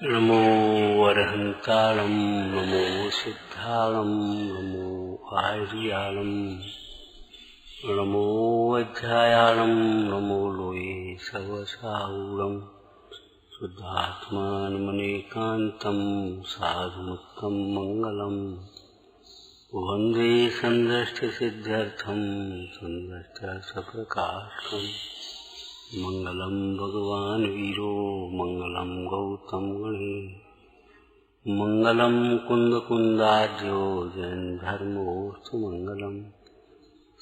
नमो अरहंताणं नमो सिद्धाणं नमो आर्याणं नमो अध्यायाणं नमो लोये सर्वसाहूणं शुद्धात्मानमनेकान्तं साधुमुक्तं मङ्गलम् वन्दे सन्द्रष्टसिद्ध्यर्थं सन्द्रष्टसप्रकाशम् मंगलम भगवान वीरो मंगलम गौतम गणे मंगलम कुंद कुंदार्यो जैन धर्मोऽस्तु मंगलम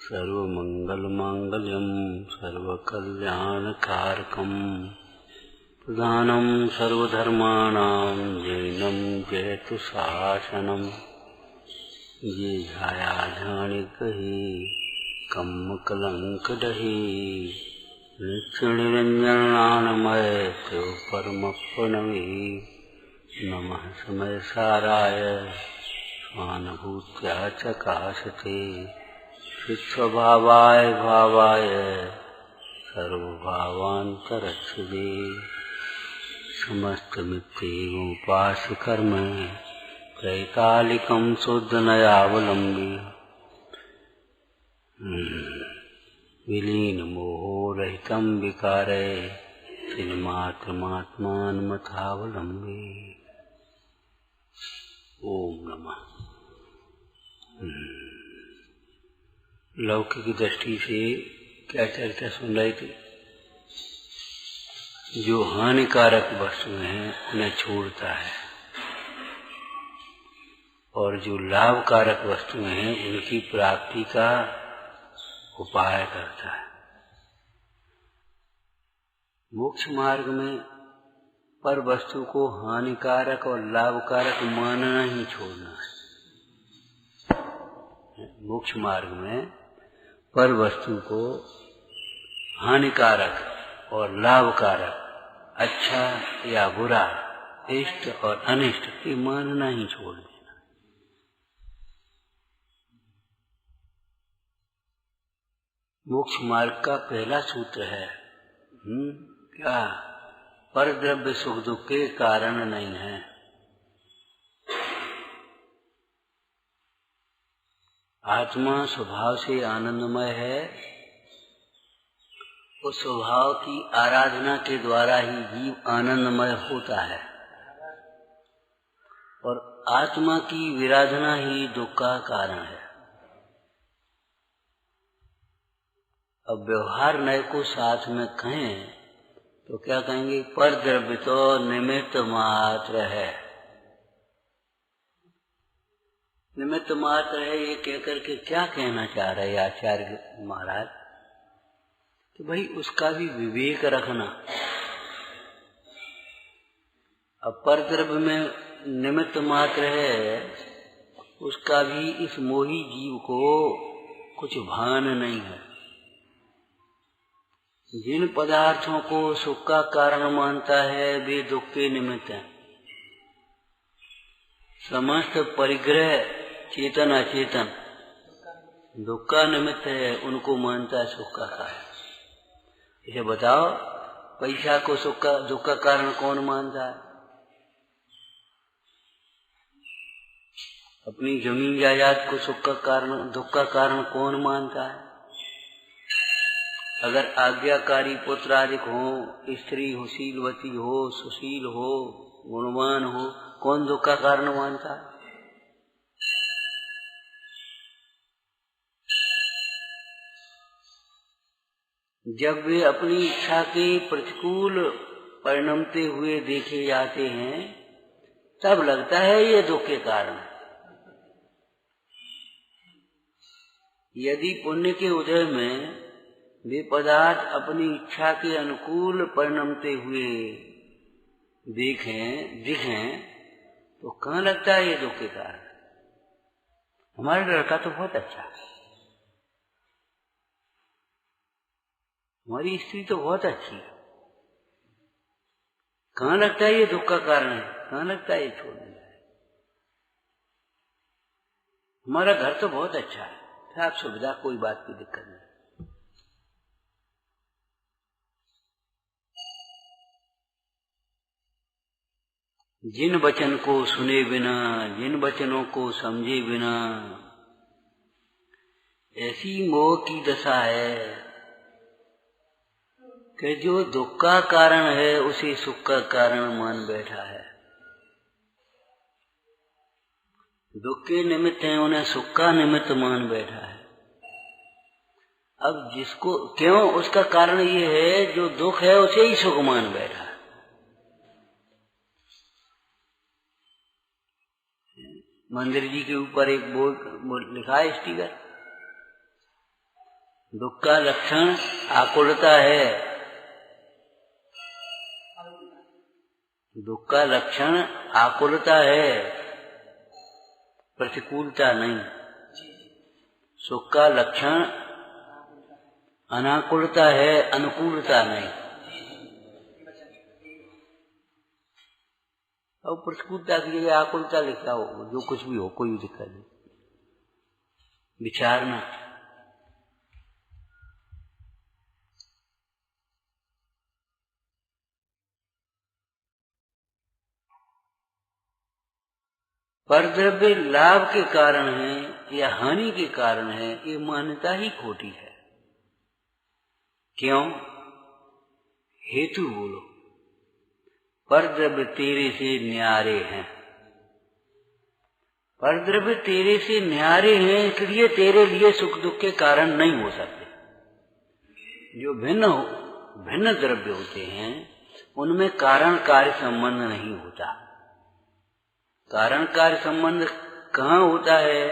सर्वमंगल मांगल्यम सर्वकल्याणकारकम प्रधानम सर्वधर्माणां जैनम जयतु शासनम ये झाया झाणि कहि कम्म कलंक दहि निरंजनानमय त्यो परमप्रणवे नमः समय साराय स्वानुभूत्या चकाशते चित्स्वभावाय भावाय सर्वभावान्तरक्षदे समस्तमित्येवमुपास्य कर्म त्रैकालिकं शुद्धनयावलम्बी विलीन मोहरहितं विकारे चिन्मात्रमात्मानमथावलम्बे। ओम नमः। लौकिक दृष्टि से क्या चर्चा सुन रही थी? जो हानिकारक वस्तुएं हैं उन्हें छोड़ता है और जो लाभकारक वस्तुएं हैं उनकी प्राप्ति का उपाय करता है। मोक्ष मार्ग में पर वस्तु को हानिकारक और लाभकारक मानना ही छोड़ना है। मोक्ष मार्ग में पर वस्तु को हानिकारक और लाभकारक, अच्छा या बुरा, इष्ट और अनिष्ट ये मानना ही छोड़ देना। मोक्ष मार्ग का पहला सूत्र है क्या? पर द्रव्य सुख दुख के कारण नहीं है। आत्मा स्वभाव से आनंदमय है। उस स्वभाव की आराधना के द्वारा ही जीव आनंदमय होता है और आत्मा की विराधना ही दुख का कारण है। अब व्यवहार नय को साथ में कहें तो क्या कहेंगे? पर द्रव्य तो निमित्त मात्र है। निमित्त मात्र है ये कहकर के क्या कहना चाह रहे आचार्य महाराज? तो भाई उसका भी विवेक रखना। अब पर द्रव्य में निमित्त मात्र है, उसका भी इस मोही जीव को कुछ भान नहीं है। जिन पदार्थों को सुख का कारण मानता है वे दुख के निमित्त हैं। समस्त परिग्रह चेतन अचेतन दुख का निमित्त है, उनको मानता है सुख का कारण। इसे बताओ, पैसा को सुख का दुख का कारण कौन मानता है? अपनी जमीन जायदाद को सुख का कारण दुख का कारण कौन मानता है? अगर आज्ञाकारी पुत्र आदि हो, स्त्री हो, शीलवती हो, सुशील हो, गुणवान हो, कौन दुख का कारण मानता है? जब वे अपनी इच्छा के प्रतिकूल परिणमते हुए देखे जाते हैं तब लगता है ये दुख के कारण है। यदि पुण्य के उदय में वे पदार्थ अपनी इच्छा के अनुकूल परिणमते हुए दिखें तो कहाँ लगता है ये दुख के कारण? हमारा लड़का तो बहुत अच्छा है, हमारी स्त्री तो बहुत अच्छी है, कहाँ लगता है ये दुख का कारण है? कहाँ लगता है ये छोड़ देना है? हमारा घर तो बहुत अच्छा है, सब सुविधा, कोई बात की दिक्कत नहीं। जिन वचन को सुने बिना, जिन वचनों को समझे बिना, ऐसी मोह की दशा है कि जो दुख का कारण है उसे सुख का कारण मान बैठा है। दुख के निमित्त है उन्हें सुख का निमित्त मान बैठा है। अब जिसको क्यों, उसका कारण ये है जो दुख है उसे ही सुख मान बैठा है। मंदिर जी के ऊपर एक बोर्ड लिखा है, स्टीकर, दुख का लक्षण आकुलता है, दुख का लक्षण आकुलता है, प्रतिकूलता नहीं। सुख का लक्षण अनाकुलता है, अनुकूलता नहीं। और प्रतिकूलता की जगह आकुलता लिखा हो, जो कुछ भी हो, कोई दिक्कत नहीं, विचारना। परद्रव्य लाभ के कारण है या हानि के कारण है, ये मान्यता ही खोटी है। क्यों? हेतु बोलो। परद्रव्य तेरे से न्यारे हैं, परद्रव्य तेरे से न्यारे हैं, इसलिए तेरे लिए सुख दुख के कारण नहीं हो सकते। जो भिन्न द्रव्य होते हैं उनमें कारण कार्य संबंध नहीं होता। कारण कार्य संबंध कहाँ होता है?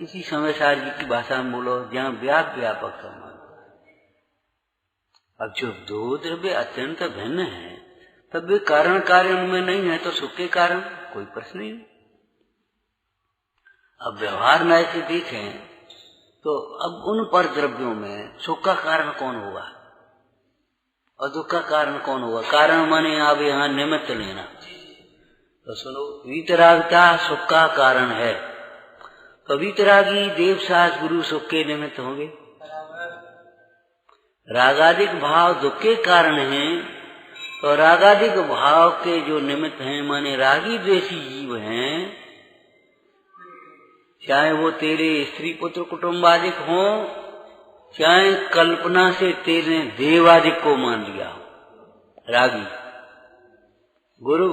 इसी समय सार जी की भाषा में बोलो, जहाँ व्यापक संबंध। अब जो दो द्रव्य अत्यंत भिन्न है, तब वे कारण कार्य उनमें नहीं है, तो सुख के कारण कोई प्रश्न नहीं। अब व्यवहार न्याय से देखें तो अब उन पर द्रव्यों में सुख का कारण कौन होगा और दुख का कारण कौन होगा? कारण माने आप यहाँ निमित्त लेना। तो सुनो, वीतरागता सुख का कारण है, तो वीतरागी देवसास गुरु सुख के निमित्त होंगे। रागादिक भाव दुख के कारण हैं, तो रागादिक भाव के जो निमित्त हैं माने रागी द्वेषी जीव हैं, चाहे वो तेरे स्त्री पुत्र कुटुम्बादिक हो, चाहे कल्पना से तेरे देवादिक को मान लिया हो। रागी गुरु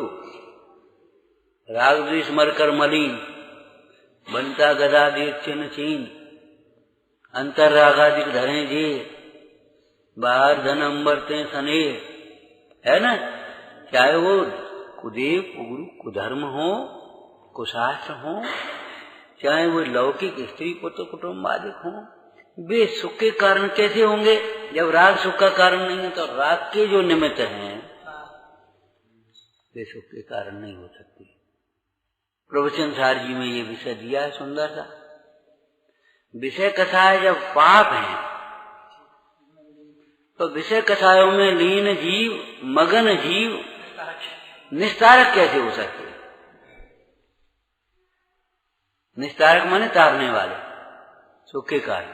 राग द्वेष मरकर मलिन, बनता गदा देख चिन्ह चीन, अंतर रागादिक धरे जे, बाहर धन अंबरते सने, है ना। चाहे वो कुदेव कुगुरु कुधर्म हो, कुशास्त्र हो, चाहे वो लौकिक स्त्री पुत्र कुटुम्ब आदि हो, वे सुख के कारण कैसे होंगे? जब राग सुख का कारण नहीं है, तो राग के जो निमित्त हैं वे सुख के कारण नहीं हो सकते। प्रवचन सार जी में ये विषय दिया है सुंदर सा। विषय कथाएं जब पाप है, तो विषय कथाओं में लीन जीव, मगन जीव निस्तारक कैसे हो सकते? निस्तारक माने तारने वाले, सुख के कारण।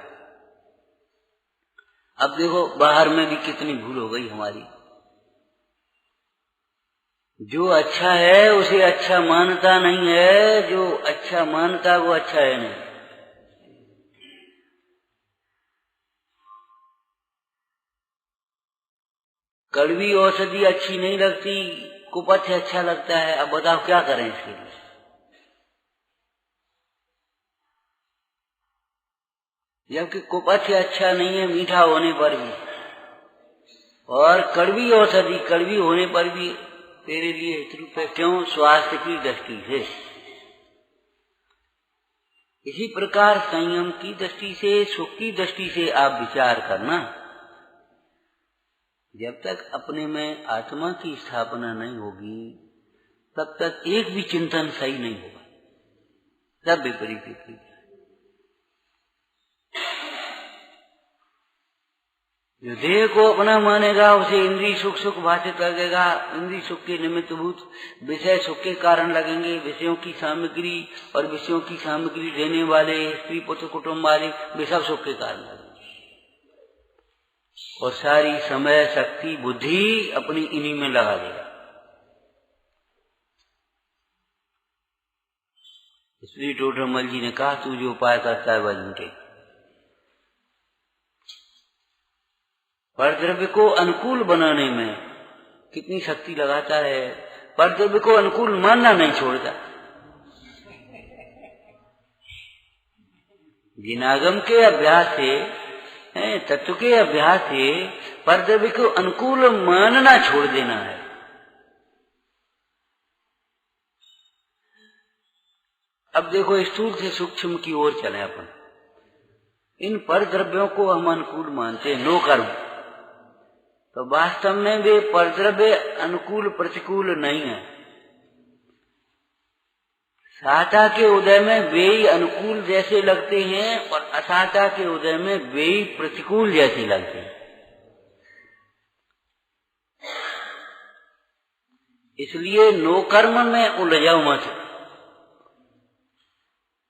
अब देखो बाहर में भी कितनी भूल हो गई हमारी। जो अच्छा है उसे अच्छा मानता नहीं है, जो अच्छा मानता वो अच्छा है नहीं। कड़वी औषधि अच्छी नहीं लगती, कुपथ्य अच्छा लगता है। अब बताओ क्या करें इसके लिए? जबकि कुपथ्य अच्छा नहीं है मीठा होने पर भी, और कड़वी औषधि कड़वी होने पर भी तेरे लिए हितरूप है। क्यों? स्वास्थ्य की दृष्टि से। इसी प्रकार संयम की दृष्टि से, सुख की दृष्टि से आप विचार करना। जब तक अपने में आत्मा की स्थापना नहीं होगी, तब तक एक भी चिंतन सही नहीं होगा, सब विपरीत। जो देह को अपना मानेगा उसे इंद्रिय सुख सुख भाषित लगेगा। इंद्रिय सुख के निमित्त भूत विषय सुख के कारण लगेंगे। विषयों की सामग्री और विषयों की सामग्री देने वाले स्त्री पुत्र कुटुम्ब वाले वे सब सुख के कारण लगेंगे, और सारी समय शक्ति बुद्धि अपनी इन्हीं में लगा देगा। श्री टोडरमल जी ने कहा तू जो उपाय करता है भजन के, परद्रव्य को अनुकूल बनाने में कितनी शक्ति लगाता है, परद्रव्य को अनुकूल मानना नहीं छोड़ता। जिनागम के अभ्यास से, तत्व के अभ्यास से परद्रव्य को अनुकूल मानना छोड़ देना है। अब देखो स्थूल से सूक्ष्म की ओर चले अपन। इन परद्रव्यों को हम अनुकूल मानते हैं, नो कर्म, तो वास्तव में वे परद्रव्य अनुकूल प्रतिकूल नहीं है। साता के उदय में वे ही अनुकूल जैसे लगते हैं और असाता के उदय में वे ही प्रतिकूल जैसे लगते हैं। इसलिए नो कर्म में उलझाओ मत।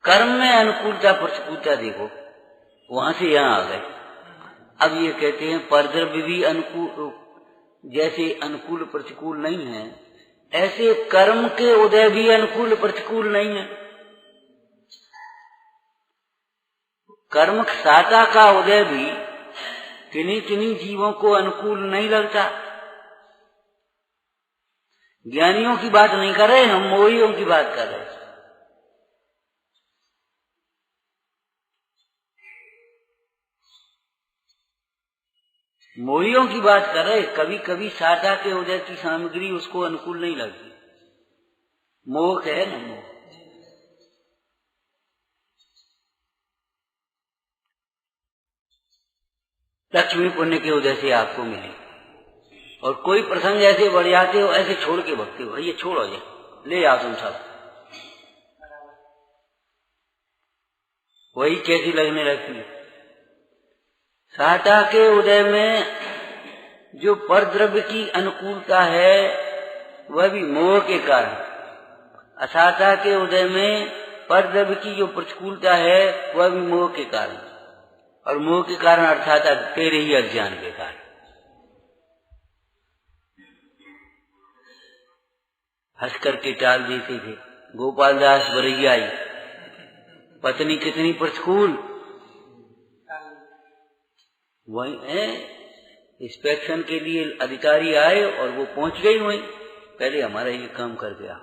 कर्म में अनुकूलता प्रतिकूलता देखो, वहां से यहां आ गए। अब ये कहते हैं परद्रव्य भी अनुकूल, जैसे अनुकूल प्रतिकूल नहीं है ऐसे कर्म के उदय भी अनुकूल प्रतिकूल नहीं है। कर्म साता का उदय भी किन्हीं किन्हीं जीवों को अनुकूल नहीं लगता। ज्ञानियों की बात नहीं कर रहे हम, मोहियों की बात कर रहे हैं। मोहियों की बात कर रहे, कभी कभी साता के उदय की सामग्री उसको अनुकूल नहीं लगती। मोह है ना, मोह। लक्ष्मी पुण्य के उदय से आपको मिली और कोई प्रसंग ऐसे बढ़ जाते हो, ऐसे छोड़ के भगते हो, ये छोड़ो, ये ले आओ तुम सब, वही कैसी लगने लगती है। साता के उदय में जो परद्रव्य की अनुकूलता है वह भी मोह के कारण, असाता के उदय में परद्रव्य की जो प्रतिकूलता है वह भी मोह के कारण, और मोह के कारण अर्थात तेरे ही अज्ञान के कारण। हंस करके टाल देते थे। गोपाल दास बरैयाई, पत्नी कितनी प्रतिकूल, वही इंस्पेक्शन के लिए अधिकारी आए और वो पहुंच गई वहीं, पहले हमारा ये काम कर गया।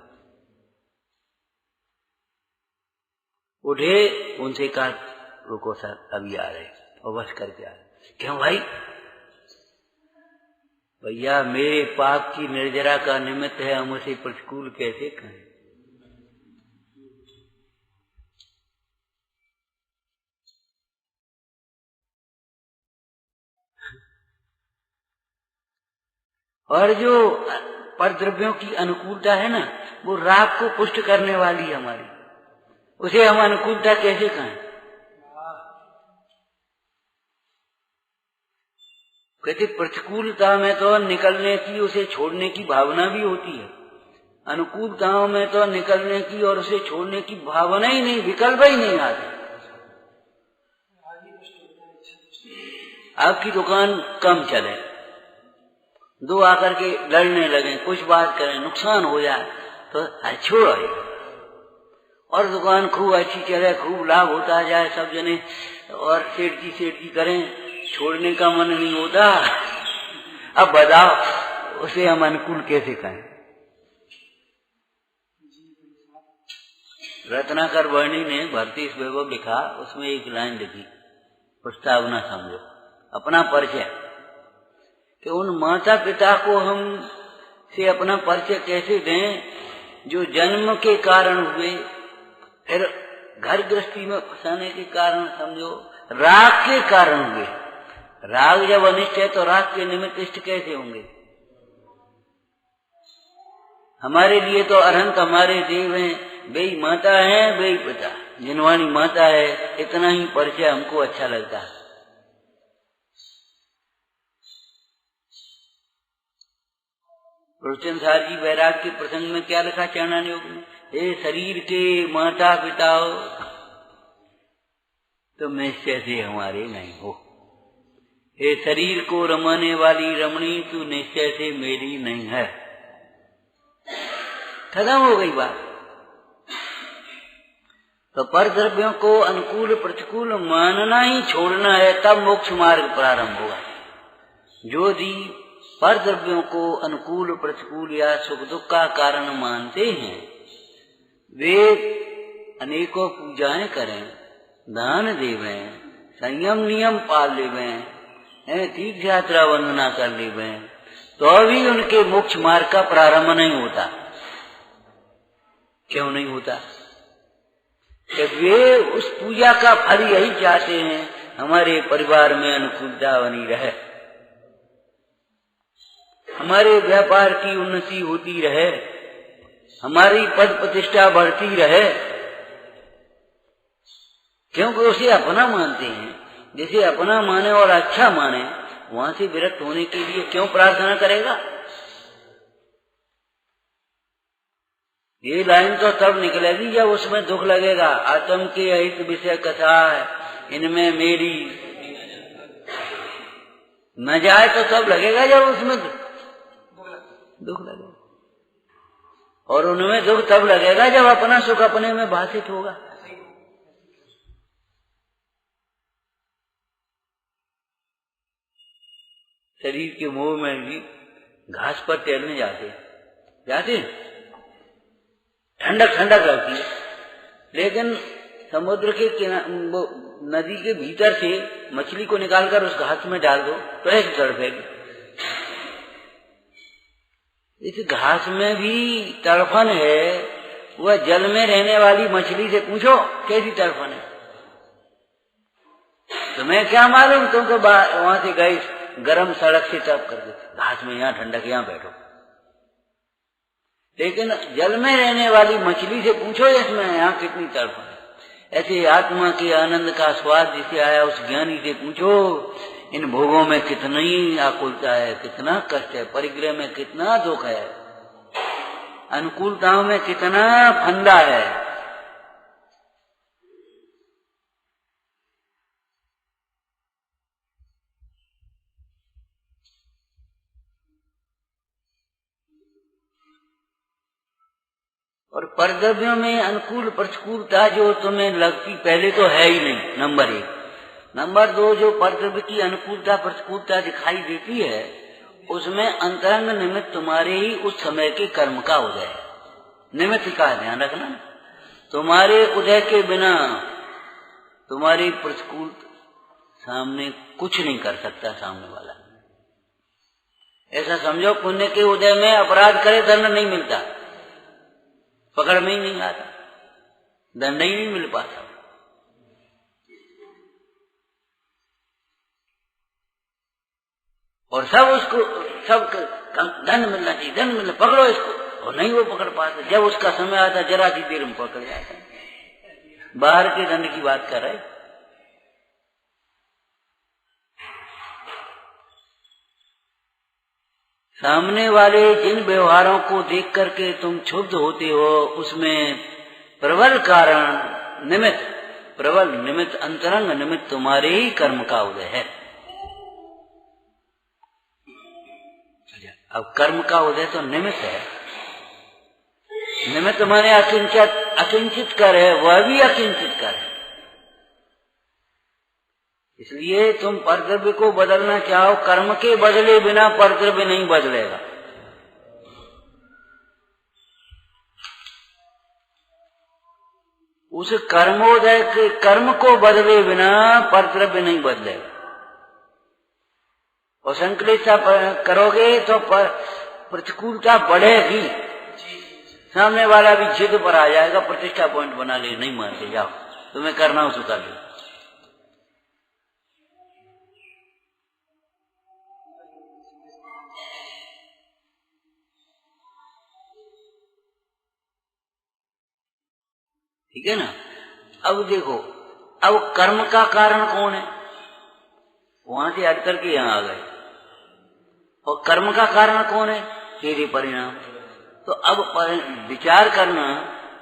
उठे, उनसे कहा रुको सर अभी आ रहे, और बस करके आ रहे। क्यों भाई? भैया मेरे पाप की निर्जरा का निमित्त है, हम उसे प्रतिकूल कैसे कहें? और जो परद्रव्यों की अनुकूलता है ना, वो राग को पुष्ट करने वाली है हमारी, उसे हम अनुकूलता कैसे कहें? कहते प्रतिकूलता में तो निकलने की, उसे छोड़ने की भावना भी होती है, अनुकूलताओं में तो निकलने की और उसे छोड़ने की भावना ही नहीं, विकल्प ही नहीं आते। आपकी दुकान कम चले, दो आकर के लड़ने लगे, कुछ बात करें, नुकसान हो जाए तो छोड़ो, और दुकान खूब अच्छी चले, खूब लाभ होता जाए, सब जने और सेठ जी करें, छोड़ने का मन नहीं होता। अब बताओ उसे हम अनुकूल कैसे कहें? रत्नाकर वर्णी ने भारतीय वैभव लिखा, उसमें एक लाइन लिखी, प्रस्तावना समझो, अपना परिचय, कि उन माता पिता को हम से अपना परिचय कैसे दें जो जन्म के कारण हुए, फिर घर गृहस्थी में फंसाने के कारण, समझो राग के कारण हुए। राग जब अनिष्ट है तो राग के निमित्त इष्ट कैसे होंगे? हमारे लिए तो अनंत हमारे देव हैं, वे ही माता हैं, वे ही पिता, जिनवानी माता है, इतना ही परिचय हमको अच्छा लगता है। रुचनसार जी बैराग के प्रसंग में क्या लिखा चरणान योग में? हे शरीर के माता पिता हो तुम निश्चय से हमारे नहीं हो, हे शरीर को रमाने वाली रमणी तू निश्चय से मेरी नहीं है। खत्म हो गई बात। तो पर द्रव्यों को अनुकूल प्रतिकूल मानना ही छोड़ना है, तब मोक्ष मार्ग प्रारंभ होगा। जो भी पर द्रव्यों को अनुकूल प्रतिकूल या सुख दुख का कारण मानते हैं, वे अनेकों पूजाएं करें, दान देवें, संयम नियम पाल लेवें, तीर्थ यात्रा वंदना कर लेवें, तो भी उनके मोक्ष मार्ग का प्रारंभ नहीं होता। क्यों नहीं होता? कि वे उस पूजा का फल यही चाहते हैं, हमारे परिवार में अनुकूलता बनी रहे, हमारे व्यापार की उन्नति होती रहे, हमारी पद प्रतिष्ठा बढ़ती रहे, क्योंकि उसे अपना मानते हैं। जिसे अपना माने और अच्छा माने, वहां से विरक्त होने के लिए क्यों प्रार्थना करेगा? ये लाइन तो तब निकलेगी जब उसमें दुख लगेगा। आत्म के अहित विषय कथा है, इनमें मेरी न जाए तो तब लगेगा जब उसमें दुख लगेगा, और उनमें दुख तब लगेगा जब अपना सुख अपने में भाषित होगा। शरीर के मोह में भी घास पर टहलने जाते ठंडक लगती है, लेकिन समुद्र के नदी के भीतर से मछली को निकालकर उस घास में डाल दो तो ऐसे तड़पेगी। इस घास में भी तड़फन है, वह जल में रहने वाली मछली से पूछो कैसी तड़फन है। तुम्हें क्या मालूम, तुम तो वहां से गए गरम सड़क से तप कर दे, घास में यहाँ ठंडक, यहाँ बैठो। लेकिन जल में रहने वाली मछली से पूछो इसमें यहाँ कितनी तड़फन है। ऐसे आत्मा के आनंद का स्वाद जिसे आया उस ज्ञानी से पूछो, इन भोगों में कितनी आकुलता है, कितना कष्ट है, परिग्रह में कितना दुख है, अनुकूलताओं में कितना फंदा है। और परद्रव्यों में अनुकूल प्रतिकूलता जो तुम्हें लगती पहले तो है ही नहीं, नंबर 1। नंबर 2, जो परद्रव्य की अनुकूलता प्रतिकूलता दिखाई देती है, उसमें अंतरंग निमित्त तुम्हारे ही उस समय के कर्म का उदय है। निमित्त का ध्यान रखना, तुम्हारे उदय के बिना तुम्हारी प्रतिकूल सामने कुछ नहीं कर सकता सामने वाला। ऐसा समझो, पुण्य के उदय में अपराध करे दंड नहीं मिलता, पकड़ में ही नहीं आता, दंड ही नहीं मिल पाता। और सब दंड मिलना चाहिए, दंड मिलना, पकड़ो इसको, और नहीं वो पकड़ पाते। जब उसका समय आता जरा सी देर में पकड़ जाता है। बाहर के दंड की बात कर रहे। सामने वाले जिन व्यवहारों को देख करके तुम क्षुब्ध होते हो, उसमें प्रबल कारण निमित्त, प्रबल निमित्त, अंतरंग निमित्त तुम्हारे ही कर्म का उदय है। अब कर्म का उदय तो निमित्त है, निमित्त माने अकिंचित कर है, वह भी अकिंचित कर है। इसलिए तुम परद्रव्य को बदलना चाहो, कर्म के बदले बिना परद्रव्य नहीं बदलेगा। उस कर्मोदय के कर्म को बदले बिना परद्रव्य नहीं बदलेगा। और संकलितता करोगे तो प्रतिकूलता बढ़ेगी, सामने वाला भी जिद पर आ जाएगा, प्रतिष्ठा पॉइंट बना ले, नहीं मानते, जाओ तुम्हें करना हो तो कर लो। ठीक है ना। अब देखो, अब कर्म का कारण कौन है, वहां से हट करके यहां आ गए। और कर्म का कारण कौन है, तेरे परिणाम। तो अब विचार करना,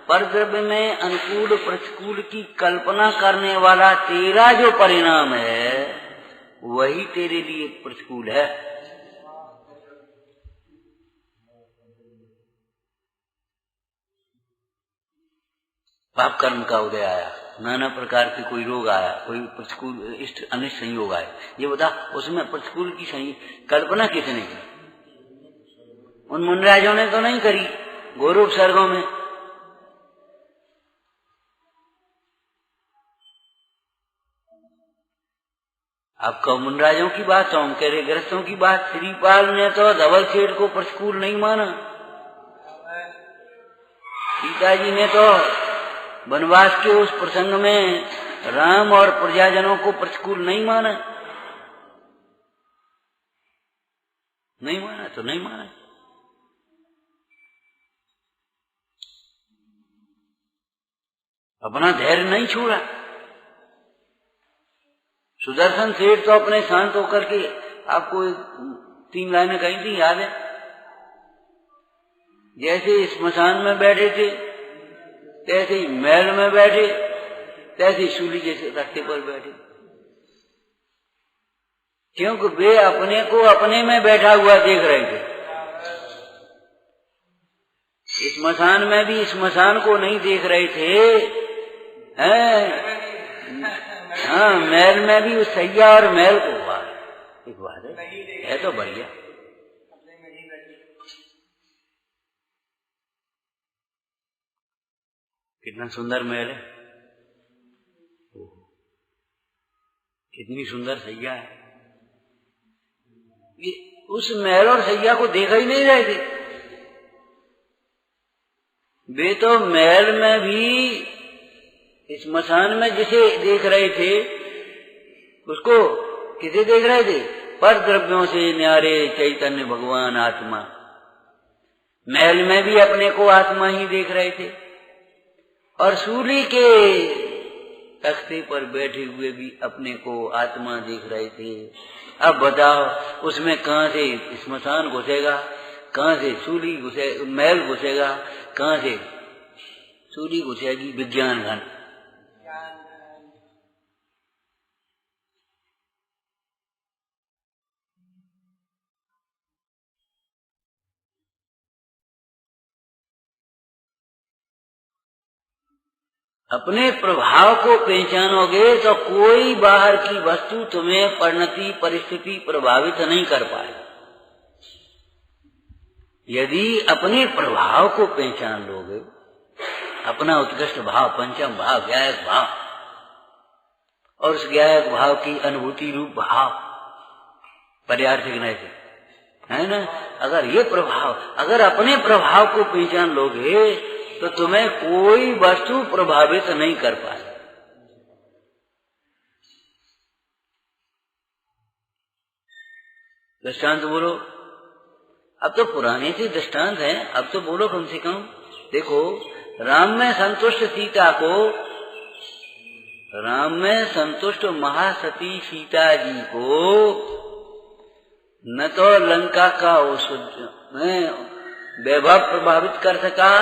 परद्रव्य में अनुकूल प्रतिकूल की कल्पना करने वाला तेरा जो परिणाम है, वही तेरे लिए प्रतिकूल है। पाप कर्म का उदय आया, नाना प्रकार के कोई रोग आया, कोई प्रतिकूल इष्ट अनिष्ट संयोग आए, ये बता उसमें प्रतिकूल की कल्पना किसने की? उन मुनराजों ने तो नहीं करी गौरव सर्गों में। आपका मुनराजों की बात तो हम कह रहे ग्रस्तों की बात। श्रीपाल ने तो धवल सेठ को प्रतिकूल नहीं माना, सीता जी ने तो वनवास के उस प्रसंग में राम और प्रजाजनों को प्रतिकूल नहीं माना। नहीं माना तो नहीं माना। अपना धैर्य नहीं छोड़ा। सुदर्शन सेठ तो अपने शांत होकर के, आपको 3 लाइनें कही थी याद है, जैसे स्मशान में बैठे थे तैसे ही महल में बैठे, तैसे ही सूली जैसे रस्ते पर बैठे, क्योंकि वे अपने को अपने में बैठा हुआ देख रहे थे। स्मशान में भी स्मशान को नहीं देख रहे थे, हाँ महल में भी उस सैया और महल को हुआ। एक बात है तो बढ़िया। कितना सुंदर महल है, कितनी सुंदर सैया है। ये उस महल और सैया को देखा ही नहीं रहे थे। वे तो महल में भी स्मशान में जिसे देख रहे थे, उसको किसे देख रहे थे? पर द्रव्यों से न्यारे चैतन्य भगवान आत्मा। महल में भी अपने को आत्मा ही देख रहे थे, और सूली के तख्ते पर बैठे हुए भी अपने को आत्मा देख रहे थे। अब बताओ उसमें कहां से स्मशान घुसेगा, कहां से सूली घुसे, महल घुसेगा, कहां से सूली घुसेगी? विज्ञान घन। अपने प्रभाव को पहचानोगे तो कोई बाहर की वस्तु तुम्हें परिणति परिस्थिति प्रभावित नहीं कर पाए। यदि अपने प्रभाव को पहचान लोगे, अपना उत्कृष्ट भाव, पंचम भाव, ज्ञायक भाव, और उस ज्ञायक भाव की अनुभूति रूप भाव, पर्यार्थिक नैतिक है ना, अगर ये प्रभाव, अगर अपने प्रभाव को पहचान लोगे तो तुम्हें कोई वस्तु प्रभावित नहीं कर पाए। दृष्टांत बोलो। अब तो पुराने से दृष्टांत है, अब तो बोलो कम से कम। देखो राम में संतुष्ट सीता को, राम में संतुष्ट महासती सीता जी को न तो लंका का वैभव प्रभावित कर सका,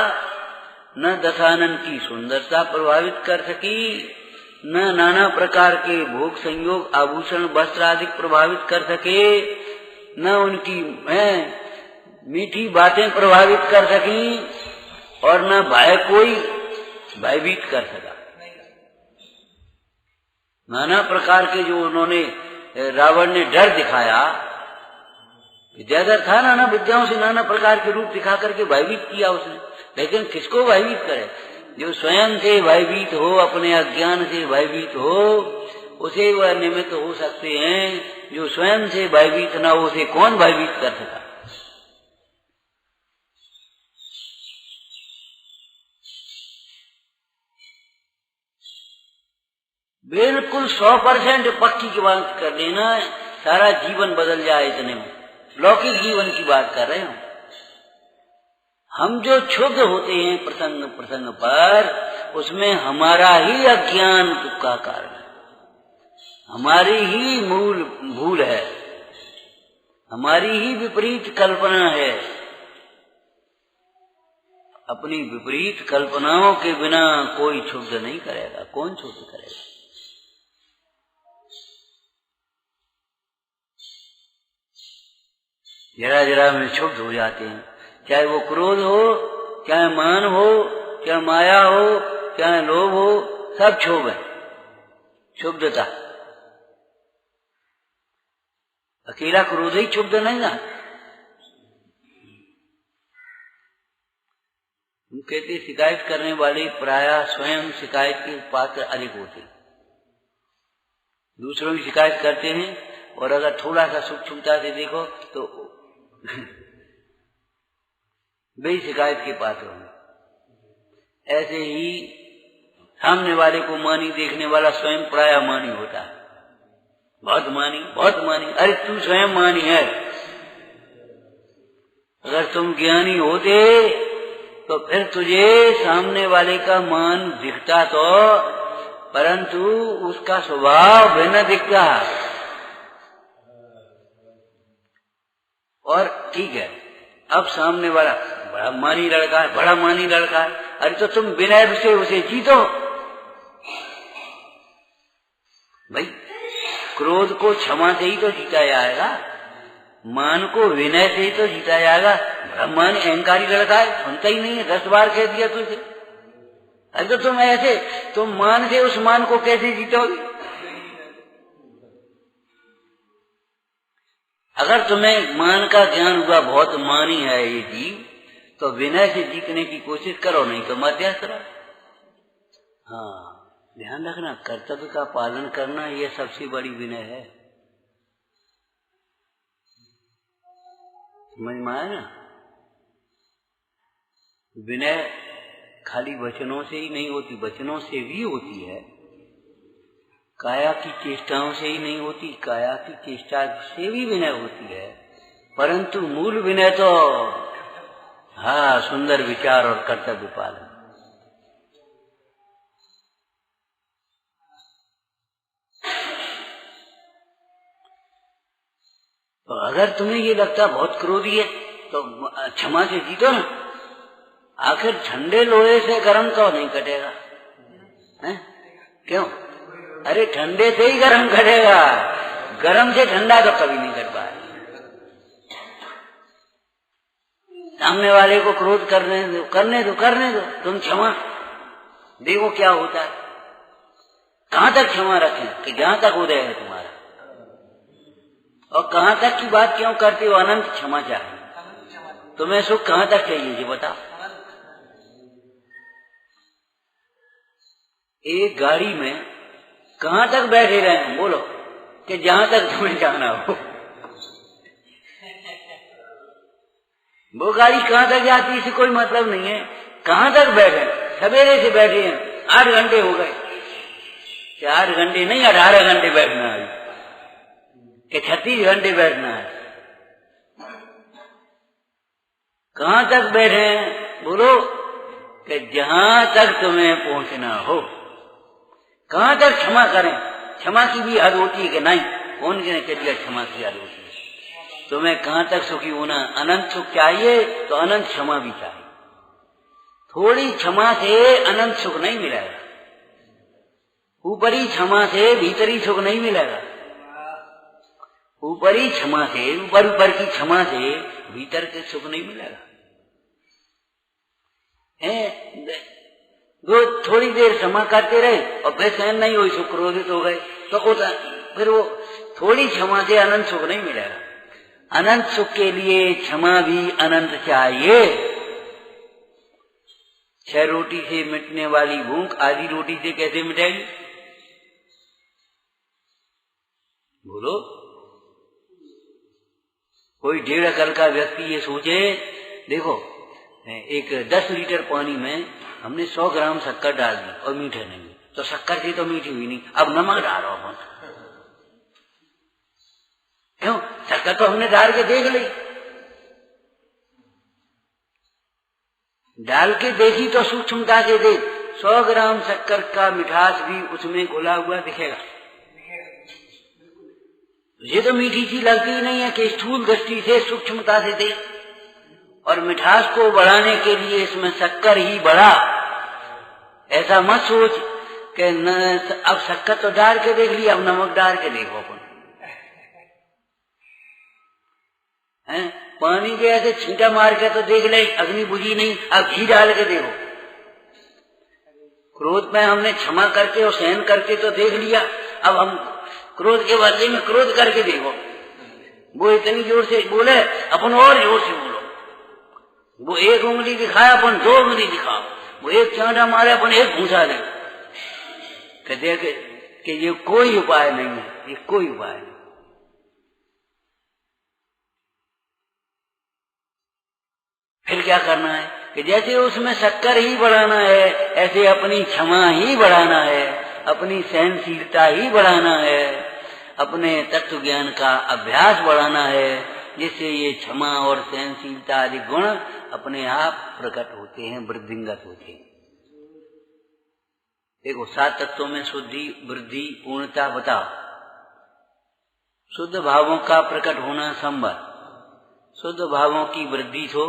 न दशानन की सुंदरता प्रभावित कर सकी, न नाना प्रकार के भोग संयोग आभूषण वस्त्र आदि प्रभावित कर सके, न उनकी मीठी बातें प्रभावित कर सकी, और न भय कोई भयभीत कर सका। नाना प्रकार के जो उन्होंने, रावण ने डर दिखाया, विद्याधर था नाना विद्याओं से नाना प्रकार के रूप दिखा करके भयभीत किया उसने, लेकिन किसको भयभीत करे? जो स्वयं से भयभीत हो, अपने अज्ञान से भयभीत हो, उसे वह निमित्त हो सकते हैं। जो स्वयं से भयभीत न हो, उसे कौन भयभीत कर सका? बिल्कुल 100% पक्की की बात कर लेना, सारा जीवन बदल जाए इतने में। लौकिक जीवन की बात कर रहे हैं हम। जो क्षुब्ध होते हैं प्रसंग प्रसंग पर, उसमें हमारा ही अज्ञान का कारण है, हमारी ही मूल भूल है, हमारी ही विपरीत कल्पना है। अपनी विपरीत कल्पनाओं के बिना कोई क्षुब्ध नहीं करेगा। कौन क्षुब्ध करेगा? जरा जरा में क्षुब्ध हो जाते हैं, चाहे वो क्रोध हो, चाहे मान हो, चाहे माया हो, चाहे लोभ हो, सब क्षोभ है, क्षुब्धता। अकेला क्रोध ही क्षुब्ध नहीं ना। हम कहते शिकायत करने वाले प्रायः स्वयं शिकायत के पात्र अधिक होते, दूसरों की शिकायत करते हैं, और अगर थोड़ा सा सूक्ष्मता से देखो तो वे शिकायत के पात्र होंगे। ऐसे ही सामने वाले को मानी देखने वाला स्वयं प्रायः मानी होता है, बहुत मानी, बहुत मानी। अरे तू स्वयं मानी है। अगर तुम ज्ञानी होते तो फिर तुझे सामने वाले का मान दिखता तो, परंतु उसका स्वभाव भिन्न दिखता। और ठीक है, अब सामने वाला बड़ा मानी लड़का है, बड़ा मानी लड़का है, अरे तो तुम विनय से उसे जीतो भाई। क्रोध को क्षमा से ही तो जीता जाएगा, मान को विनय से ही तो जीता जाएगा। बड़ा मान अहंकारी लड़का है, सुनता ही नहीं है, 10 बार कह दिया तुझे। अरे तो तुम ऐसे, तुम मान से उस मान को कैसे जीतोगे? अगर तुम्हें मान का ज्ञान हुआ, बहुत मानी है ये जीव, तो विनय से जीतने की कोशिश करो, नहीं तो मध्यस्थ रहो। हाँ, ध्यान रखना, कर्तव्य का पालन करना ये सबसे बड़ी विनय है। समझ में आया ना? विनय खाली वचनों से ही नहीं होती, वचनों से भी होती है, काया की चेष्टाओं से ही नहीं होती, काया की चेष्टा से भी विनय होती है, परंतु मूल विनय तो हाँ सुंदर विचार और कर्तव्य पालन। तो अगर तुम्हें ये लगता बहुत क्रोधी है तो क्षमा से जीतो ना। आखिर ठंडे लोहे से गर्म तो नहीं कटेगा, है? क्यों? अरे ठंडे से ही गर्म कटेगा, गर्म से ठंडा तो कभी नहीं कट पाए। सामने वाले को क्रोध करने दो, करने दो, करने दो, तुम क्षमा देखो क्या होता है। कहां तक क्षमा रखें कि जहां तक उदय है तुम्हारा, और कहां तक की बात क्यों करते हो? अनंत क्षमा चाहिए तुम्हें। सुख कहां तक चाहिए ये बताओ। एक गाड़ी में कहां तक बैठे रहे बोलो, कि जहां तक तुम्हें जाना हो। वो गाड़ी कहां तक जाती है इससे कोई मतलब नहीं है। कहां तक बैठे, सवेरे से बैठे हैं, 8 घंटे हो गए, 4 घंटे नहीं 18 घंटे बैठना है, कि 36 घंटे बैठना है। कहां तक बैठे हैं बोलो, कि जहां तक तुम्हें पहुंचना हो। कहां तक क्षमा करें? क्षमा की भी हद होती है कि नहीं? कौन कहने के लिए क्षमा की हद होती है? तुम्हें कहां तक सुखी होना? अनंत सुख चाहिए तो अनंत क्षमा भी चाहिए। थोड़ी क्षमा से अनंत सुख नहीं मिलेगा, ऊपरी क्षमा से भीतरी सुख नहीं मिलेगा। ऊपरी क्षमा से, ऊपर की क्षमा से भीतर के सुख नहीं मिलेगा। दो थोड़ी देर क्षमा करते रहे और फिर सहन नहीं हुई, सुख क्रोधित हो गए, तो फिर वो थोड़ी क्षमा से अनंत सुख नहीं मिलेगा। अनंत सुख के लिए क्षमा भी अनंत चाहिए। 6 रोटी से मिटने वाली भूख आधी रोटी से कैसे मिटेगी बोलो? कोई 1.5 अकल का व्यक्ति ये सोचे, देखो एक 10 लीटर पानी में हमने 100 ग्राम शक्कर डाल दी और मीठे नहीं, तो शक्कर से तो मीठी हुई नहीं, अब नमक डालो अपन। क्यों? शक्कर तो हमने डाल के देख ली, डाल के देखी तो सूक्ष्मता से देख, 100 ग्राम शक्कर का मिठास भी उसमें घुला हुआ दिखेगा। ये तो मीठी सी लगती ही नहीं है कि स्थूल दृष्टि से सूक्ष्मता से देख। और मिठास को बढ़ाने के लिए इसमें शक्कर ही बढ़ा, ऐसा मत सोच कि अब शक्कर तो डाल के देख लिया, अब नमक डाल के देखो अपन। पानी के ऐसे छींटा मार के तो देख ले, अग्नि बुझी नहीं, अब घी डाल के देखो। क्रोध में हमने क्षमा करके और सहन करके तो देख लिया, अब हम क्रोध के बदले में क्रोध करके देखो। वो इतनी जोर से बोले, अपन और जोर से बोलो। वो एक उंगली दिखाए, अपन 2 उंगली दिखाओ। वो एक चांटा मारे, अपन एक घूसा दे। कहते कि ये कोई उपाय नहीं है, ये कोई उपाय नहीं। फिर क्या करना है कि जैसे उसमें शक्कर ही बढ़ाना है, ऐसे अपनी क्षमा ही बढ़ाना है, अपनी सहनशीलता ही बढ़ाना है, अपने तत्व ज्ञान का अभ्यास बढ़ाना है, जिससे ये क्षमा और सहनशीलता आदि गुण अपने आप प्रकट होते हैं, वृद्धिंगत होते हैं। देखो 7 तत्वों में शुद्धि, वृद्धि, पूर्णता बताओ। शुद्ध भावों का प्रकट होना संभव, शुद्ध भावों की वृद्धि तो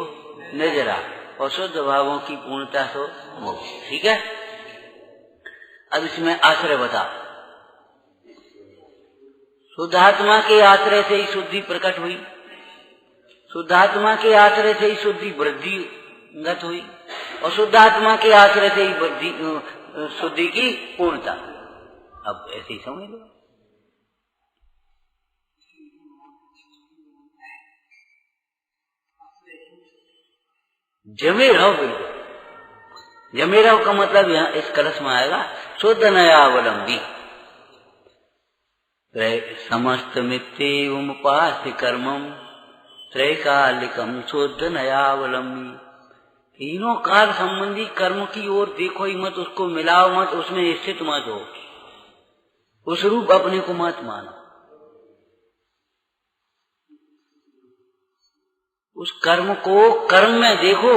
नजरा और शुद्ध भावों की पूर्णता तो मोक्ष। ठीक है, अब इसमें आश्रय बताओ। शुद्धात्मा के आश्रय से ही शुद्धि प्रकट हुई, शुद्धात्मा के आश्रय से ही शुद्धि वृद्धिगत हुई, और शुद्धात्मा के आश्रय से ही शुद्धि की पूर्णता। अब ऐसे ही समझ लो। जमे रहो, बिल्कुल जमे रहो का मतलब यहाँ इस कलश में आएगा शुद्ध नयावलंबी। समस्त मिथ्युमुपास्य कर्मम त्रैकालिकम शुद्ध नयावलंबी। तीनों काल संबंधी कर्म की ओर देखो ही मत, उसको मिलाओ मत, उसमें स्थित मत हो, उस रूप अपने को मत मानो। उस कर्म को कर्म में देखो,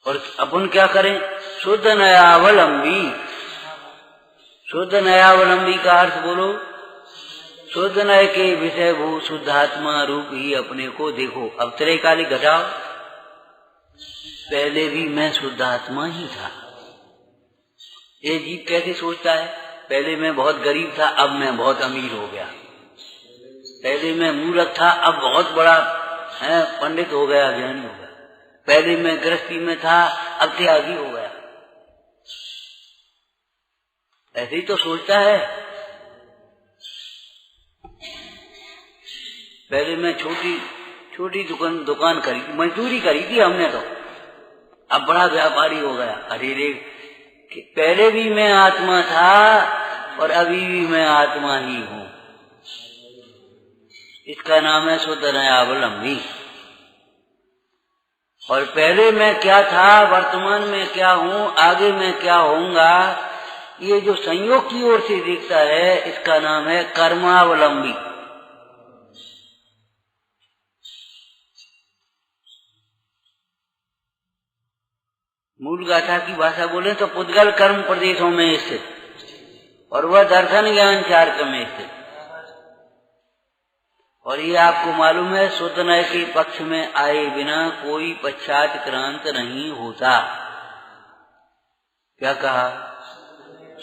और अपन क्या करें? शुद्ध नयावलंबी। शुद्ध नयावलंबी का अर्थ बोलो, शुद्ध नय के विषय भू शुद्धात्मा रूप ही अपने को देखो। अब त्रैकालिक घटाओ, पहले भी मैं शुद्धात्मा ही था। ये जीव कैसे सोचता है? पहले मैं बहुत गरीब था, अब मैं बहुत अमीर हो गया। पहले मैं मूर्ख था, अब बहुत बड़ा पंडित हो गया, ज्ञानी हो गया। पहले मैं गृहस्थी में था, अब त्यागी हो गया। ऐसे ही तो सोचता है। पहले मैं छोटी दुकान खरीदी, मजदूरी करी थी हमने तो, अब बड़ा व्यापारी हो गया। अरे रे, पहले भी मैं आत्मा था और अभी भी मैं आत्मा ही हूँ। इसका नाम है शुद्ध नयावलंबी। और पहले मैं क्या था, वर्तमान में क्या हूँ, आगे मैं क्या होऊंगा, ये जो संयोग की ओर से देखता है, इसका नाम है कर्मावलंबी। मूल गाथा की भाषा बोले तो पुद्गल कर्म प्रदेशों में स्थित, और वह दर्शन ज्ञान चार्क में स्थित। और ये आपको मालूम है, शुद्ध नय के पक्ष में आए बिना कोई पश्चात्क्रांत नहीं होता। क्या कहा?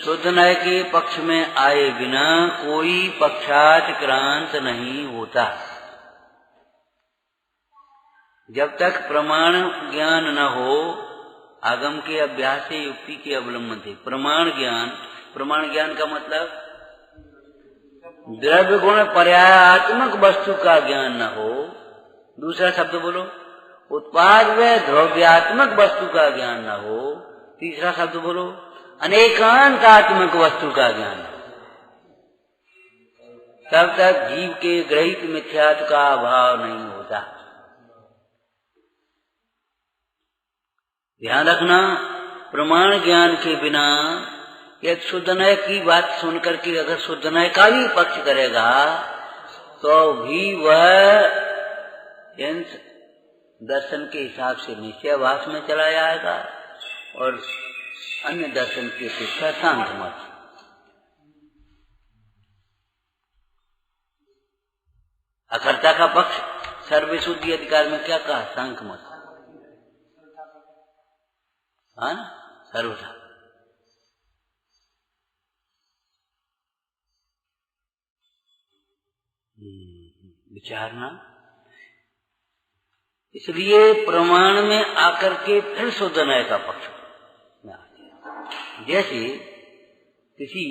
शुद्ध नय के पक्ष में आए बिना कोई पश्चात्क्रांत नहीं होता। जब तक प्रमाण ज्ञान न हो, आगम के अभ्यास से युक्ति के अवलंबन थे। प्रमाण ज्ञान का मतलब द्रव्य गुण पर्यायात्मक वस्तु का ज्ञान न हो। दूसरा शब्द बोलो, उत्पाद व द्रव्यात्मक वस्तु का ज्ञान न हो। तीसरा शब्द बोलो, अनेकांतात्मक वस्तु का ज्ञान न हो। तब तक जीव के ग्रहित मिथ्यात्व का अभाव नहीं होता। ध्यान रखना, प्रमाण ज्ञान के बिना एक शुद्ध नय की बात सुनकर के अगर शुद्ध नय का भी पक्ष करेगा तो भी वह दर्शन के हिसाब से निश्चयाभास में चला जाएगा, और अन्य दर्शन की अपेक्षा शांत मत। अकर्ता का पक्ष सर्वशुद्धि अधिकार में क्या कहा? सांख्य मत। हाँ, सर्वथा विचारना। इसलिए प्रमाण में आकर के फिर शुद्ध न्याय का पक्ष में आते हैं। जैसे किसी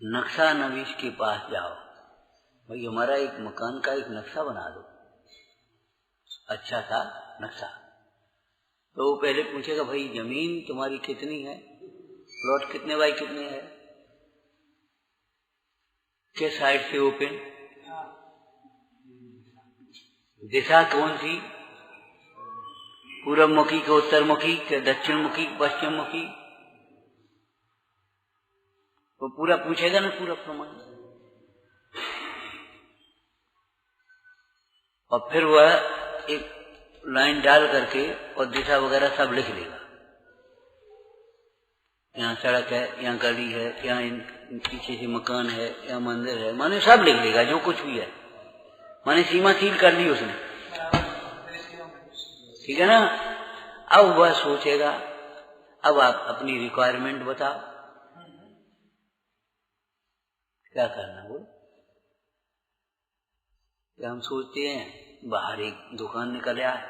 नक्शा नवीश के पास जाओ, भाई हमारा एक मकान का एक नक्शा बना दो, अच्छा सा नक्शा। तो वो पहले पूछेगा भाई जमीन तुम्हारी कितनी है, प्लॉट कितने बाई कितने है, किस साइड से ओपन, दिशा कौन सी, पूर्व मुखी के उत्तर मुखी के दक्षिण मुखी पश्चिम मुखी, वो पूरा पूछेगा ना, पूरा प्रमाण। और फिर वह एक लाइन डाल करके और दिशा वगैरह सब लिख लेगा, यहाँ सड़क है, यहाँ गली है, यहाँ पीछे से मकान है, यहाँ मंदिर है, माने सब लिख लेगा जो कुछ भी है, माने सीमा सील कर ली उसने, ठीक है ना। अब वह सोचेगा अब आप अपनी रिक्वायरमेंट बताओ, क्या करना बोल। क्या हम सोचते हैं बाहर एक दुकान निकल आए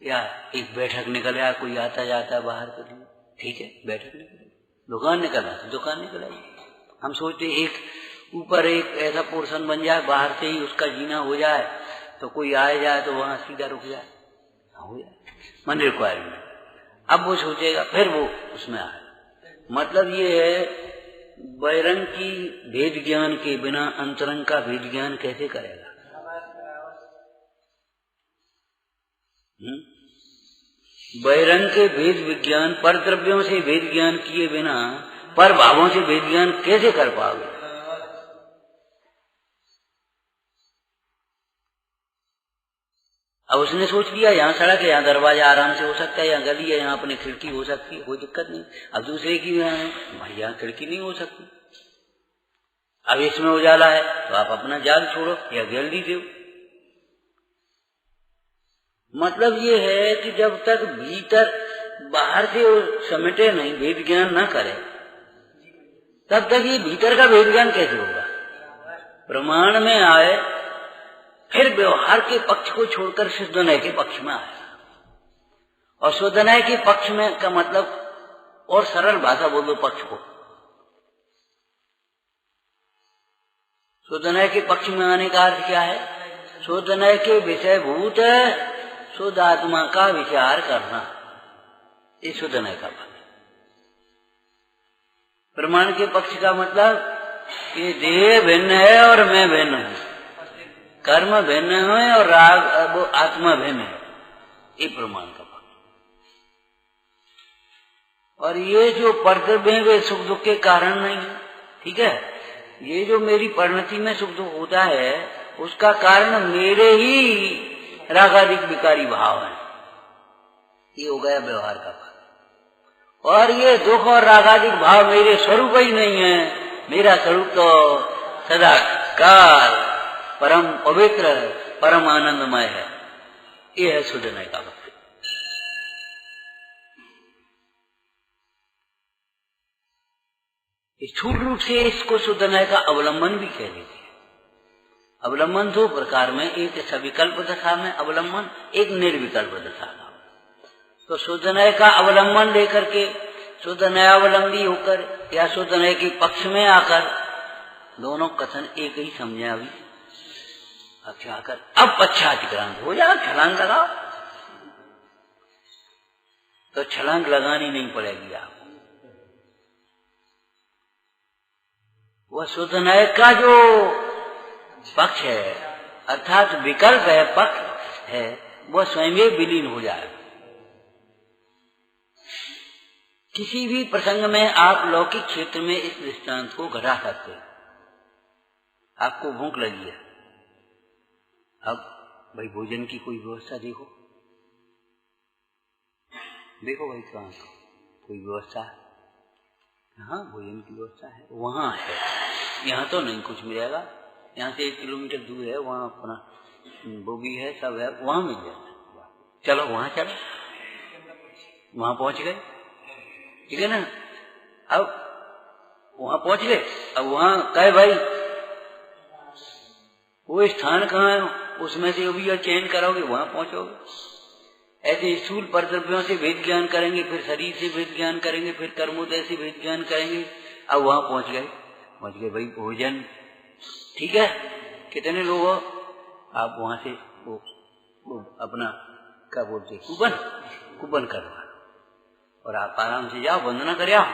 या एक बैठक निकल आए, कोई आता जाता है बाहर के लिए, ठीक है बैठक निकल, दुकान निकला तो दुकान निकल आई। हम सोचते एक ऊपर एक ऐसा पोर्शन बन जाए बाहर से ही उसका जीना हो जाए, तो कोई आए जाए तो वहां सीधा रुक जाए, हो जाए मन रिक्वायरमेंट। अब वो सोचेगा फिर वो उसमें आए। मतलब ये है बहिरंग की भेद ज्ञान के बिना अंतरंग का भेद ज्ञान कैसे करेगा। बहिरंग के भेद विज्ञान, पर द्रव्यों से भेद ज्ञान किए बिना पर भावों से भेद ज्ञान कैसे कर पाओगे। अब उसने सोच लिया यहाँ सड़क है, यहाँ दरवाजा आराम से हो सकता है, यहाँ गली है, यहाँ अपनी खिड़की हो सकती है, कोई दिक्कत नहीं। अब दूसरे की यहाँ खिड़की नहीं हो सकती, अब इसमें उजाला है तो आप अपना जाल छोड़ो या जल्दी दो। मतलब ये है कि जब तक भीतर बाहर से समेटे नहीं, भेद ज्ञान न करे, तब तक ये भीतर का भेद ज्ञान कैसे होगा। प्रमाण में आए फिर व्यवहार के पक्ष को छोड़कर शुद्ध न्याय के पक्ष में आया। और शुद्ध न्याय के पक्ष में का मतलब और सरल भाषा बोल दो पक्ष को, शुद्ध न्याय के पक्ष में आने का अर्थ क्या है, शुद्ध न्याय के विषयभूत शुद्ध आत्मा का विचार करना, ये शुद्ध न्याय का पक्ष। प्रमाण के पक्ष का मतलब ये देह भिन्न है और मैं भिन्न हूं, कर्म भिन्न है और राग वो आत्मा भिन्न है, ये प्रमाण का पक्ष। और ये जो परद्रव्य वे सुख दुख के कारण नहीं है, ठीक है। ये जो मेरी परिणति में सुख दुख होता है उसका कारण मेरे ही रागादिक विकारी भाव है, ये हो गया व्यवहार का पक्ष। और ये दुख और रागादिक भाव मेरे स्वरूप ही नहीं है, मेरा स्वरूप तो सदा काल परम पवित्र परम आनंदमय है, ये है शुद्ध न्याय का पक्ष। स्थूल रूप से इसको शुद्ध न्याय का अवलंबन भी कह देते हैं। अवलंबन दो प्रकार में, एक सविकल्प दशा में अवलंबन, एक निर्विकल्प दशा का। तो शुद्ध न्याय का अवलंबन लेकर के शुद्ध न्यायावलंबी होकर या शुद्ध न्याय के पक्ष में आकर दोनों कथन एक ही समझे। अभी अच्छा आकर अब पश्चातिक्रांत हो जाए, छलांग लगाओ, तो छलांग लगानी नहीं पड़ेगी आपको। वह शुद्ध न्याय का जो पक्ष है अर्थात विकल्प है, पक्ष है, वह स्वयं विलीन हो जाए। किसी भी प्रसंग में आप लौकिक क्षेत्र में इस दृष्टांत को घटा सकते हैं। आपको भूख लगी है, अब भाई भोजन की कोई व्यवस्था देखो, देखो भाई कहाँ कोई व्यवस्था है, हाँ भोजन की व्यवस्था है, वहां है, यहाँ तो नहीं कुछ मिलेगा, यहाँ से 1 किलोमीटर दूर है, वहाँ अपना बोगी है, सब है, वहां मिल जाएगा, चलो वहां चलो, वहां पहुंच गए, ठीक है ना। अब वहां पहुंच गए, अब वहां कहे भाई वो स्थान कहाँ है, उसमें से भी चयन करोगे वहां पहुंचोगे। ऐसे स्थूल परद्रव्यों से भेद ज्ञान करेंगे, फिर शरीर से भेद ज्ञान करेंगे, फिर कर्मोदय से भेद ज्ञान करेंगे। अब वहां पहुंच गए भाई भोजन ठीक है। कितने लोग हो आप? वहां से वो अपना क्या बोलते कुबन करवा और आप आराम से जाओ, वंदना कर आओ,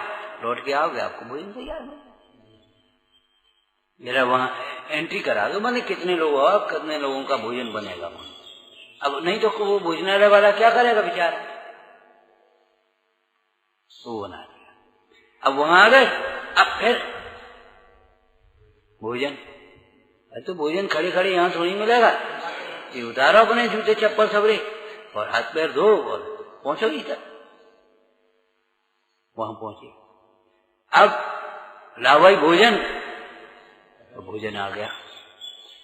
लौट के आओगे, आपको भोजन तैयार है। मेरा वहां एंट्री करा दो, मैंने कितने लोग हो, कितने लोगों का भोजन बनेगा वहां। अब नहीं तो वो भोजनालय वाला क्या करेगा बेचारा, वो बना दिया। अब वहां आ गए, अब फिर भोजन, तो भोजन खड़े खड़े यहां थोड़ी मिलेगा। ये उतारो अपने जूते चप्पल सबरे और हाथ पैर धो और पहुंचो तक। वहां पहुंचे, अब लाओ भाई भोजन, तो भोजन आ गया।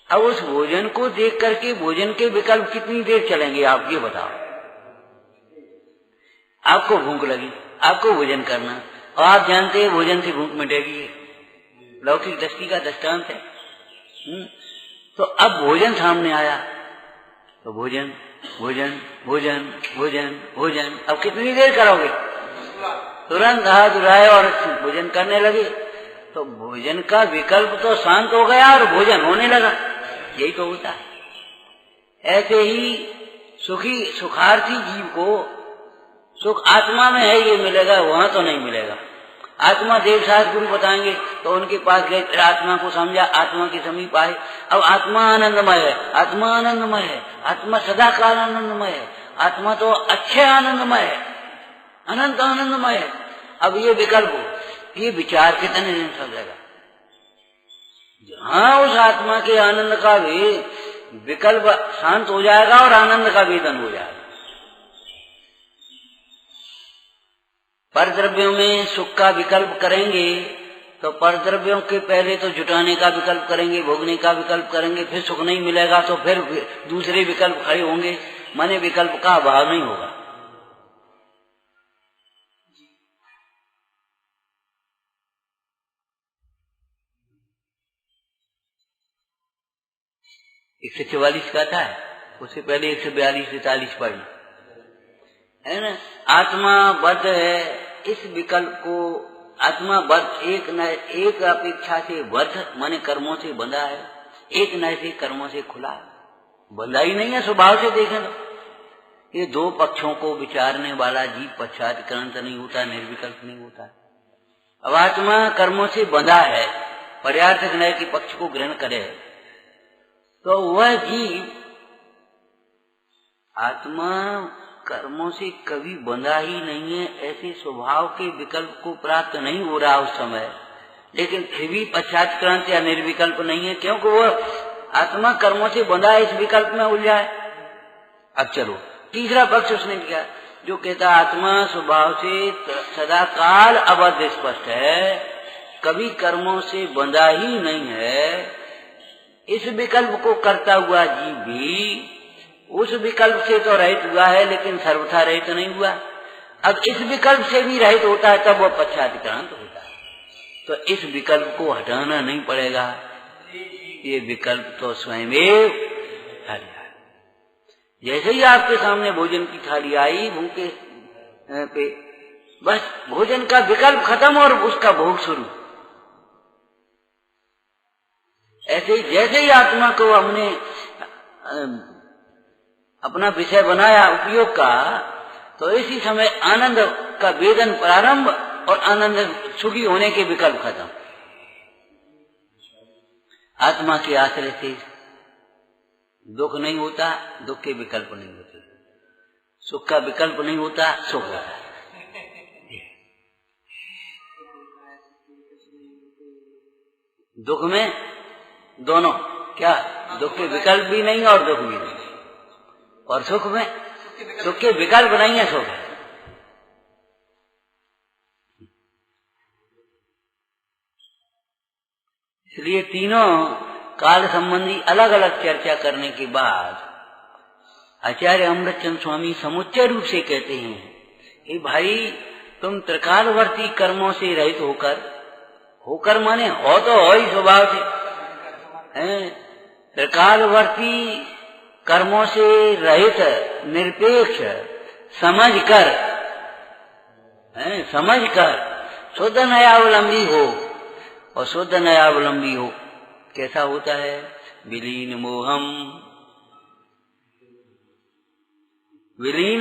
अब उस भोजन को देख करके भोजन के विकल्प कितनी देर चलेंगे आप ये बताओ। आपको भूख लगी, आपको भोजन करना, और आप जानते हैं भोजन से भूख मिटेगी, लौकिक दृष्टि का दृष्टांत है। तो अब भोजन सामने आया, तो भोजन भोजन भोजन भोजन भोजन, अब कितनी देर करोगे? तुरंत हाथ उठाए और भोजन करने लगे, तो भोजन का विकल्प तो शांत हो गया और भोजन होने लगा। यही तो होता है। ऐसे ही सुखार्थी जीव को सुख आत्मा में है ये मिलेगा, वहां तो नहीं मिलेगा। आत्मा देवशास्त्र गुरु बताएंगे तो उनके पास गए, फिर आत्मा को समझा, आत्मा के समीप आए। अब आत्मा आनंदमय है, आत्मा आनंदमय है, आत्मा सदा काल आनंदमय है, आत्मा तो अच्छे आनंदमय है, अनंत आनंदमय है। अब ये विकल्प, ये विचार कितने दिन समझेगा? जहां उस आत्मा के आनंद का भी विकल्प शांत हो जाएगा और आनंद का वेदन हो जाएगा। परद्रव्यों में सुख का विकल्प करेंगे तो परद्रव्यों के पहले तो जुटाने का विकल्प करेंगे, भोगने का विकल्प करेंगे, फिर सुख नहीं मिलेगा तो फिर दूसरे विकल्प खड़े होंगे, माने विकल्प का अभाव नहीं होगा। एक 144 का था, उससे पहले 142 43 पढ़ी है ना। आत्मा बद्ध है, इस विकल्प को आत्मा बद्ध एक अपेक्षा से बद्ध माने कर्मों से बंधा है, एक नए से कर्मों से खुला है, बंधा ही नहीं है। स्वभाव से देखें तो ये दो पक्षों को विचारने वाला जीव पश्चात्क्रांत नहीं होता, निर्विकल्प नहीं होता। अब आत्मा कर्मों से बंधा है, पर्यार्थक न्याय के पक्ष को ग्रहण करे तो वह जीव आत्मा कर्मों से कभी बंधा ही नहीं है, ऐसे स्वभाव के विकल्प को प्राप्त नहीं हो रहा उस समय, लेकिन फिर भी पश्चात्क्रांत या निर्विकल्प नहीं है, क्योंकि वो आत्मा कर्मों से बंधा इस विकल्प में उलझा है। अब चलो तीसरा पक्ष उसने किया, जो कहता आत्मा स्वभाव से सदा काल अबद्ध स्पष्ट है, कभी कर्मों से बंधा ही नहीं है। इस विकल्प को करता हुआ जीव भी उस विकल्प से तो रहित हुआ है, लेकिन सर्वथा रहित नहीं हुआ। अब इस विकल्प से भी रहित होता है तब वह पश्चात्क्रांत होता है। तो इस विकल्प को हटाना नहीं पड़ेगा, ये विकल्प तो स्वयं हट जाए। जैसे ही आपके सामने भोजन की थाली आई, भूखे पे बस भोजन का विकल्प खत्म और उसका भोग शुरू। ऐसे ही जैसे ही आत्मा को हमने अपना विषय बनाया उपयोग का, तो इसी समय आनंद का वेदन प्रारंभ और आनंद सुखी होने के विकल्प खत्म। आत्मा के आश्रय से दुख नहीं होता, दुख के विकल्प नहीं होते, सुख का विकल्प नहीं होता, सुख होता है। दुख में दोनों क्या, दुख के विकल्प भी नहीं और दुख भी नहीं, और सुख में सुख के विकल्प नहीं है, सुख है। इसलिए तीनों काल संबंधी अलग अलग चर्चा करने के बाद आचार्य अमृतचंद स्वामी समुच्चय रूप से कहते हैं कि भाई तुम त्रिकालवर्ती कर्मों से रहित होकर माने हो तो हो ही स्वभाव से, त्रिकालवर्ती कर्मों से रहित निरपेक्ष समझकर शुद्ध नयावलंबी हो। और शुद्ध नयावलंबी हो कैसा होता है? विलीन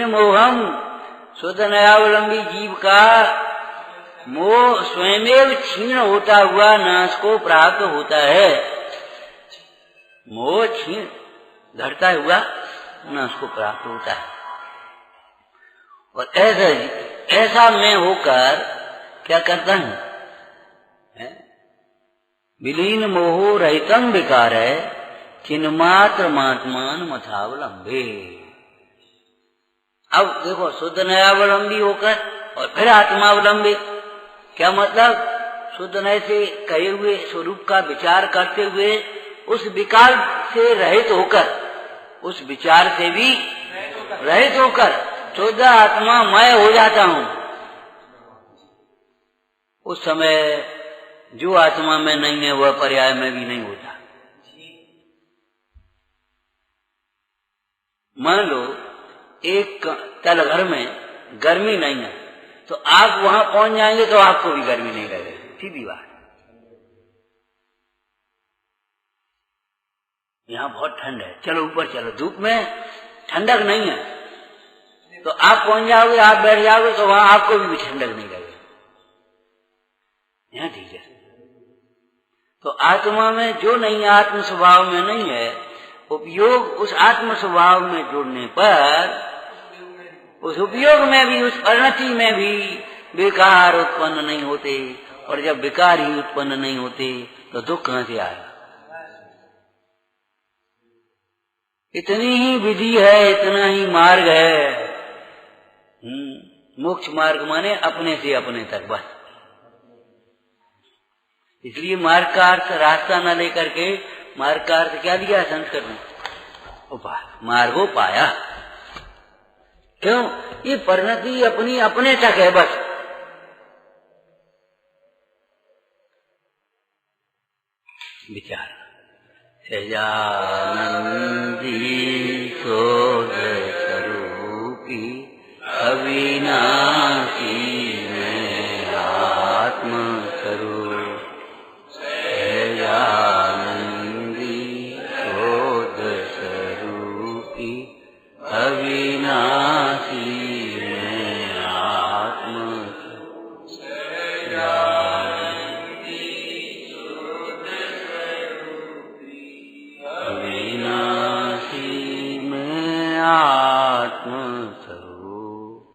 मोहम शुद्ध नयावलंबी जीव का मोह स्वयमेव क्षीण होता हुआ नाश को प्राप्त होता है। मोह क्षीण घटता हुआ नाश को प्राप्त होता है। और ऐसा मैं होकर क्या करता हूं? विलीन मोहो रहितम विकार है चिन्मात्र मात्मान मथावलंबे। अब देखो, शुद्ध नयावलंबी होकर और फिर आत्मावलंबी। क्या मतलब? शुद्ध नय से कहे हुए स्वरूप का विचार करते हुए उस विकार से रहित होकर, उस विचार से भी रहित होकर शुद्ध आत्मा मैं हो जाता हूं। उस समय जो आत्मा में नहीं है वह पर्याय में भी नहीं होता। मान लो एक तल घर में गर्मी नहीं है, तो आप वहां पहुंच जाएंगे तो आपको भी गर्मी नहीं लगेगी। सीधी बात। यहाँ बहुत ठंड है, चलो ऊपर चलो। धूप में ठंडक नहीं है, तो आप पहुंच जाओगे, आप बैठ जाओगे तो वहां आपको भी ठंडक नहीं लगेगी। यहाँ ठीक है। तो आत्मा में जो नहीं है, आत्म स्वभाव में नहीं है, उपयोग उस आत्म स्वभाव में जुड़ने पर उस उपयोग में भी, उस परिणति में भी विकार उत्पन्न नहीं होते। और जब विकार ही उत्पन्न नहीं होते तो दुख कहां से आएगा? इतनी ही विधि है, इतना ही मार्ग है। मोक्ष मार्ग माने अपने से अपने तक, बस। इसलिए मार्ग का अर्थ रास्ता न लेकर के मार्ग का अर्थ क्या दिया संस्कृत में? उपाय। मार्गो पाया। क्यों? ये परिणति अपनी अपने तक है, बस। विचार सजानंदी शोध स्वरूपी अविनाशी में आत्म स्वरूप। सजानंदी शोध स्वरूपी अविनाशी में आत्म अविनाशी में आत्म स्वरूप।